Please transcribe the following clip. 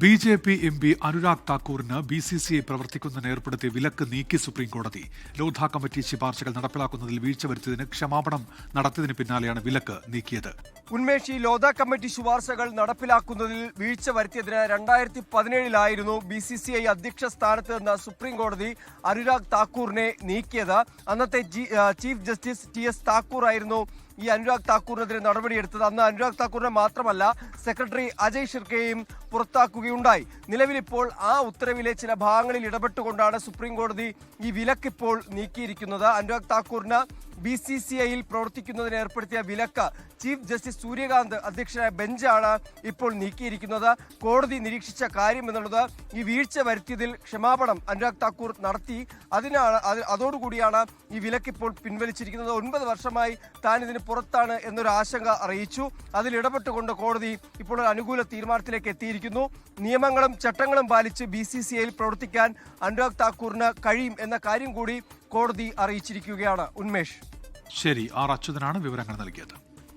BJP MP Anurag താക്കൂറിന് BCCI പ്രവർത്തിക്കുന്നതിന് ഏർപ്പെടുത്തിയ വിലക്ക് നീക്കി സുപ്രീംകോടതി. ലോധ കമ്മിറ്റി ശുപാർശകൾ നടപ്പിലാക്കുന്നതിൽ വീഴ്ച വരുത്തിയതിന് ക്ഷമാപണം നടത്തിയതിന് പിന്നാലെയാണ് വിലക്ക് നീക്കിയത്. ഉന്മേഷ്, ലോധ കമ്മിറ്റി ശുപാർശകൾ നടപ്പിലാക്കുന്നതിൽ വീഴ്ച വരുത്തിയതിന് 2017 BCCI അധ്യക്ഷ സ്ഥാനത്ത് നിന്ന് സുപ്രീംകോടതി അനുരാഗ് താക്കൂറിനെ നീക്കിയത്. അന്നത്തെ ചീഫ് ജസ്റ്റിസ് TS താക്കൂർ ആയിരുന്നു ഈ അനുരാഗ് താക്കൂറിനെതിരെ നടപടിയെടുത്തത്. അന്ന് അനുരാഗ് താക്കൂറിനെ മാത്രമല്ല, സെക്രട്ടറി അജയ് ഷിർക്കെയും പുറത്താക്കുകയുണ്ടായി. നിലവിലിപ്പോൾ ആ ഉത്തരവിലെ ചില ഭാഗങ്ങളിൽ ഇടപെട്ടുകൊണ്ടാണ് സുപ്രീംകോടതി ഈ വിലക്കിപ്പോൾ നീക്കിയിരിക്കുന്നത്. അനുരാഗ് താക്കൂറിന് BCCIയിൽ പ്രവർത്തിക്കുന്നതിന് ഏർപ്പെടുത്തിയ വിലക്ക് ചീഫ് ജസ്റ്റിസ് സൂര്യകാന്ത് അധ്യക്ഷനായ ബെഞ്ചാണ് ഇപ്പോൾ നീക്കിയിരിക്കുന്നത്. കോടതി നിരീക്ഷിച്ച കാര്യം എന്നുള്ളത് ഈ വീഴ്ച വരുത്തിയതിൽ ക്ഷമാപണം അനുരാഗ് താക്കൂർ നടത്തി. അതോടുകൂടിയാണ് ഈ വിലക്കിപ്പോൾ പിൻവലിച്ചിരിക്കുന്നത്. 9 വർഷമായി താൻ ഇതിന് പുറത്താണ് എന്നൊരു ആശങ്ക അറിയിച്ചു. അതിൽ ഇടപെട്ടുകൊണ്ട് കോടതി ഇപ്പോൾ ഒരു അനുകൂല തീരുമാനത്തിലേക്ക് എത്തിയിരിക്കുന്നു. നിയമങ്ങളും ചട്ടങ്ങളും പാലിച്ച് BCCIയിൽ പ്രവർത്തിക്കാൻ അനുരാഗ് താക്കൂറിന് കഴിയും എന്ന കാര്യം കൂടി കോടതി അറിയിച്ചിരിക്കുകയാണ്. ഉന്മേഷ്, ശരി, R. അച്യുതനാണ് വിവരങ്ങൾ നൽകിയത്.